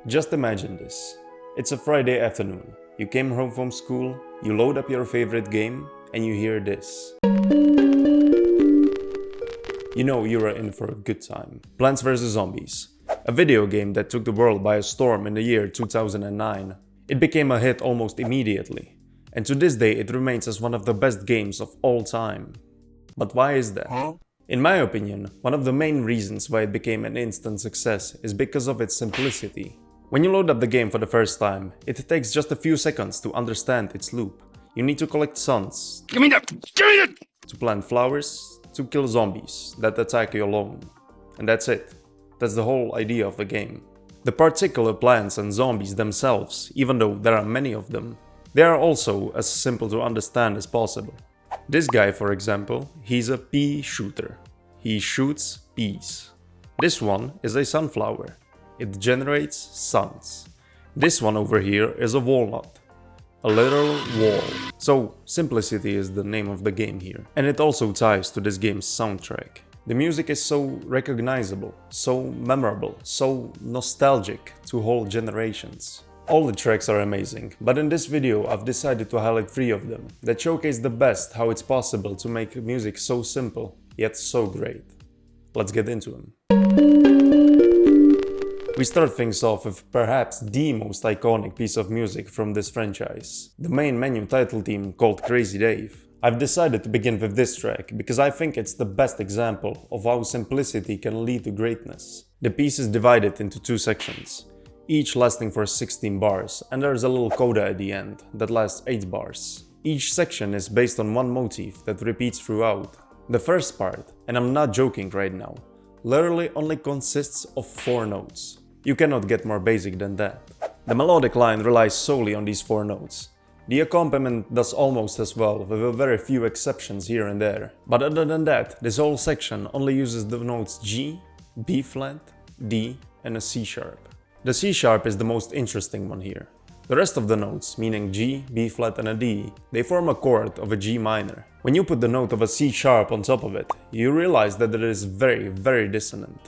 Just imagine this. It's a Friday afternoon. You came home from school, you load up your favorite game, and you hear this. You know you are in for a good time. Plants vs Zombies. A video game that took the world by a storm in the year 2009. It became a hit almost immediately. And to this day it remains as one of the best games of all time. But why is that? In my opinion, one of the main reasons why it became an instant success is because of its simplicity. When you load up the game for the first time, it takes just a few seconds to understand its loop. You need to collect suns, Give me that! to plant flowers, to kill zombies that attack you alone. And that's it. That's the whole idea of the game. The particular plants and zombies themselves, even though there are many of them, they are also as simple to understand as possible. This guy, for example, he's a pea shooter. He shoots peas. This one is a sunflower. It generates suns. This one over here is a walnut. A literal wall. So, simplicity is the name of the game here. And it also ties to this game's soundtrack. The music is so recognizable, so memorable, so nostalgic to whole generations. All the tracks are amazing, but in this video I've decided to highlight 3 of them that showcase the best how it's possible to make music so simple, yet so great. Let's get into them. We start things off with perhaps the most iconic piece of music from this franchise, the main menu title theme called Crazy Dave. I've decided to begin with this track because I think it's the best example of how simplicity can lead to greatness. The piece is divided into 2 sections, each lasting for 16 bars, and there's a little coda at the end that lasts 8 bars. Each section is based on one motif that repeats throughout. The first part, and I'm not joking right now, literally only consists of 4 notes. You cannot get more basic than that. The melodic line relies solely on these 4 notes. The accompaniment does almost as well, with a very few exceptions here and there. But other than that, this whole section only uses the notes G, B flat, D and a C sharp. The C sharp is the most interesting one here. The rest of the notes, meaning G, B flat and a D, they form a chord of a G minor. When you put the note of a C sharp on top of it, you realize that it is very dissonant.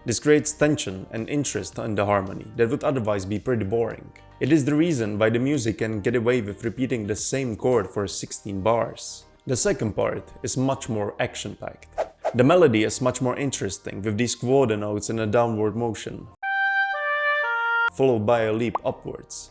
This creates tension and interest in the harmony that would otherwise be pretty boring. It is the reason why the music can get away with repeating the same chord for 16 bars. The second part is much more action-packed. The melody is much more interesting with these quarter notes in a downward motion, followed by a leap upwards.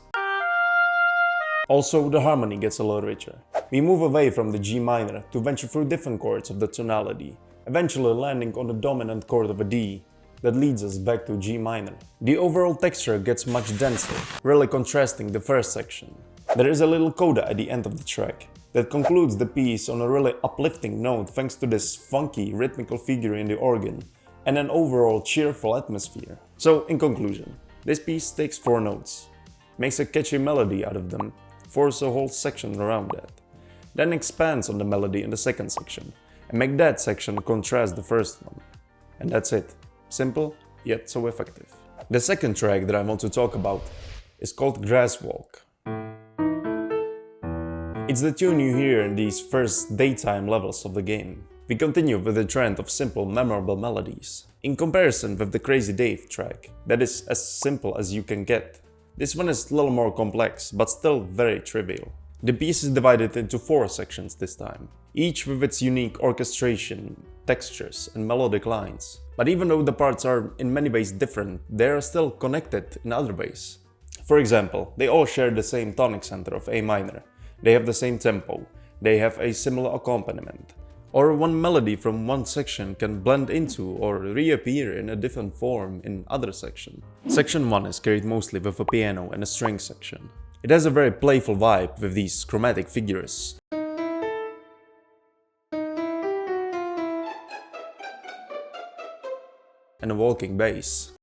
Also, the harmony gets a lot richer. We move away from the G minor to venture through different chords of the tonality, eventually landing on the dominant chord of a D that leads us back to G minor. The overall texture gets much denser, really contrasting the first section. There is a little coda at the end of the track that concludes the piece on a really uplifting note thanks to this funky rhythmical figure in the organ and an overall cheerful atmosphere. So, in conclusion, this piece takes 4 notes, makes a catchy melody out of them, forms a whole section around that, then expands on the melody in the second section and make that section contrast the first one. And that's it. Simple, yet so effective. The second track that I want to talk about is called Grass Walk. It's the tune you hear in these first daytime levels of the game. We continue with the trend of simple, memorable melodies. In comparison with the Crazy Dave track, that is as simple as you can get. This one is a little more complex, but still very trivial. The piece is divided into 4 sections this time, each with its unique orchestration, textures and melodic lines. But even though the parts are in many ways different, they are still connected in other ways. For example, they all share the same tonic center of A minor, they have the same tempo, they have a similar accompaniment. Or one melody from one section can blend into or reappear in a different form in other section. Section 1 is carried mostly with a piano and a string section. It has a very playful vibe with these chromatic figures. And a walking bass.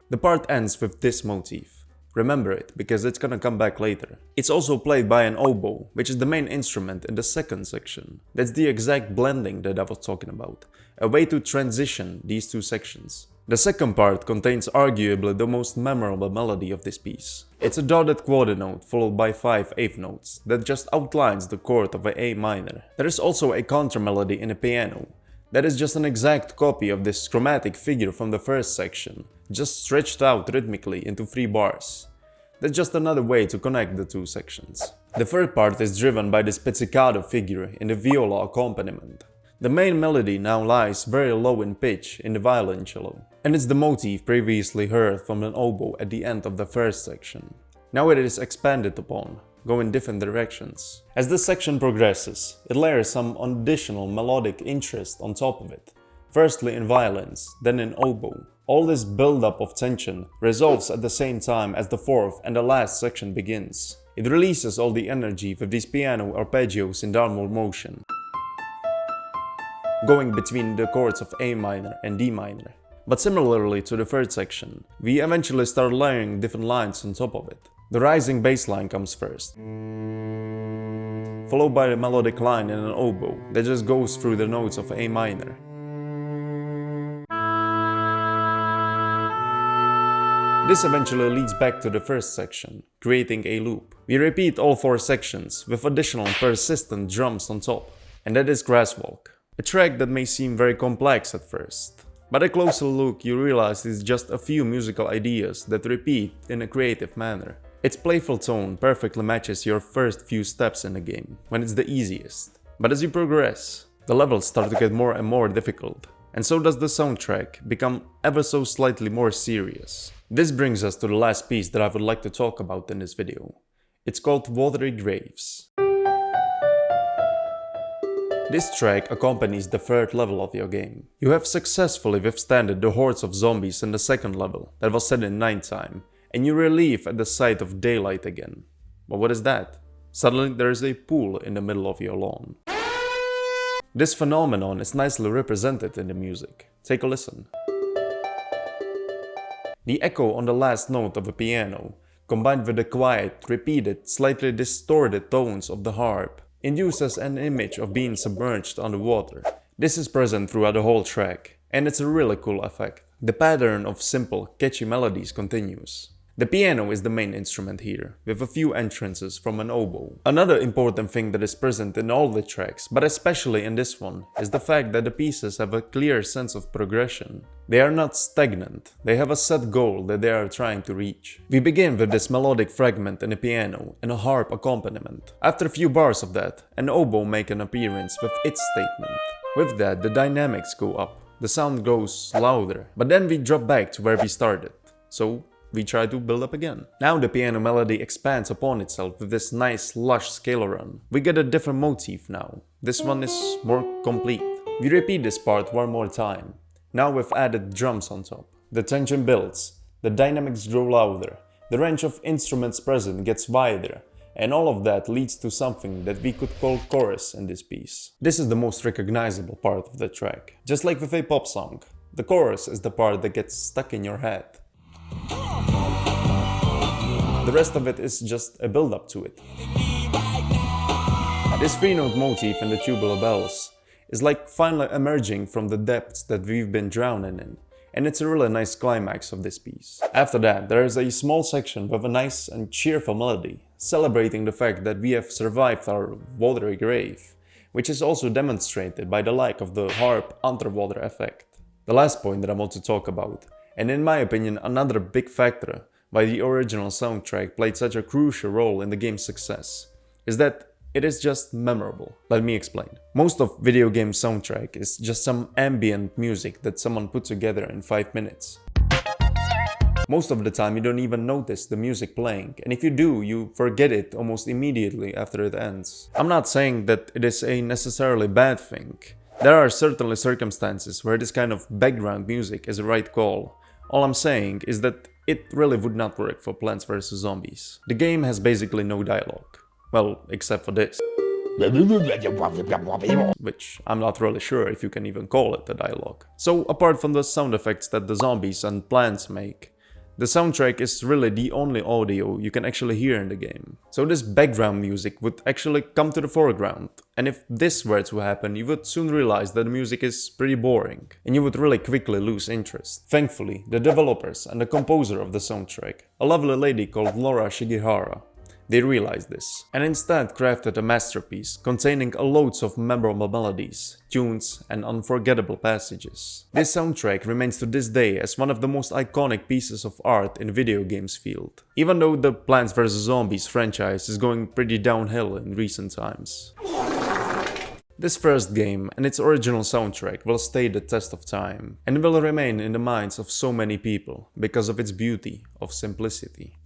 The part ends with this motif. Remember it, because it's gonna come back later. It's also played by an oboe, which is the main instrument in the second section. That's the exact blending that I was talking about, a way to transition these 2 sections. The second part contains arguably the most memorable melody of this piece. It's a dotted quarter note followed by 5 eighth notes that just outlines the chord of a minor. There is also a counter melody in a piano that is just an exact copy of this chromatic figure from the first section, just stretched out rhythmically into 3 bars. That's just another way to connect the 2 sections. The third part is driven by this pizzicato figure in the viola accompaniment. The main melody now lies very low in pitch in the violoncello, and it's the motif previously heard from an oboe at the end of the first section. Now it is expanded upon, go in different directions. As this section progresses, it layers some additional melodic interest on top of it. Firstly in violins, then in oboe. All this build-up of tension resolves at the same time as the fourth and the last section begins. It releases all the energy with these piano arpeggios in downward motion, going between the chords of A minor and D minor. But similarly to the third section, we eventually start layering different lines on top of it. The rising bass line comes first, followed by a melodic line in an oboe that just goes through the notes of A minor. This eventually leads back to the first section, creating a loop. We repeat all 4 sections with additional persistent drums on top, and that is Grasswalk. A track that may seem very complex at first, but a closer look you realize it's just a few musical ideas that repeat in a creative manner. Its playful tone perfectly matches your first few steps in the game, when it's the easiest. But as you progress, the levels start to get more and more difficult, and so does the soundtrack become ever so slightly more serious. This brings us to the last piece that I would like to talk about in this video. It's called Watery Graves. This track accompanies the third level of your game. You have successfully withstanded the hordes of zombies in the second level that was set in nighttime, and you relieve at the sight of daylight again. But what is that? Suddenly there is a pool in the middle of your lawn. This phenomenon is nicely represented in the music. Take a listen. The echo on the last note of a piano, combined with the quiet, repeated, slightly distorted tones of the harp, induces an image of being submerged underwater. This is present throughout the whole track, and it's a really cool effect. The pattern of simple, catchy melodies continues. The piano is the main instrument here, with a few entrances from an oboe. Another important thing that is present in all the tracks, but especially in this one, is the fact that the pieces have a clear sense of progression. They are not stagnant, they have a set goal that they are trying to reach. We begin with this melodic fragment in a piano and a harp accompaniment. After a few bars of that, an oboe makes an appearance with its statement. With that, the dynamics go up, the sound goes louder, but then we drop back to where we started. So we try to build up again. Now the piano melody expands upon itself with this nice lush scale run. We get a different motif now. This one is more complete. We repeat this part one more time. Now we've added drums on top. The tension builds, the dynamics grow louder, the range of instruments present gets wider, and all of that leads to something that we could call chorus in this piece. This is the most recognizable part of the track. Just like with a pop song, the chorus is the part that gets stuck in your head. The rest of it is just a build-up to it. This 3-note motif in the tubular bells is like finally emerging from the depths that we've been drowning in, and it's a really nice climax of this piece. After that, there is a small section with a nice and cheerful melody, celebrating the fact that we have survived our watery grave, which is also demonstrated by the lack of the harp underwater effect. The last point that I want to talk about, and in my opinion another big factor why the original soundtrack played such a crucial role in the game's success, is that it is just memorable. Let me explain. Most of video game soundtrack is just some ambient music that someone put together in 5 minutes. Most of the time you don't even notice the music playing, and if you do, you forget it almost immediately after it ends. I'm not saying that it is a necessarily bad thing. There are certainly circumstances where this kind of background music is a right call. All I'm saying is that it really would not work for Plants vs Zombies. The game has basically no dialogue. Well, except for this. Which I'm not really sure if you can even call it a dialogue. So apart from the sound effects that the zombies and plants make, The soundtrack is really the only audio you can actually hear in the game. So this background music would actually come to the foreground. And if this were to happen, you would soon realize that the music is pretty boring, and you would really quickly lose interest. Thankfully, the developers and the composer of the soundtrack, a lovely lady called Laura Shigihara, they realized this, and instead crafted a masterpiece containing loads of memorable melodies, tunes, and unforgettable passages. This soundtrack remains to this day as one of the most iconic pieces of art in video games field, even though the Plants vs Zombies franchise is going pretty downhill in recent times. This first game and its original soundtrack will stay the test of time, and will remain in the minds of so many people because of its beauty of simplicity.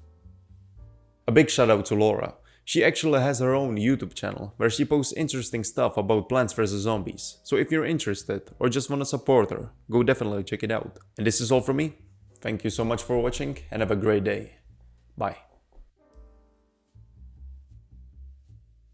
A big shout out to Laura. She actually has her own YouTube channel where she posts interesting stuff about Plants vs Zombies, so if you're interested or just want to support her, go definitely check it out. And this is all from me. Thank you so much for watching and have a great day. Bye.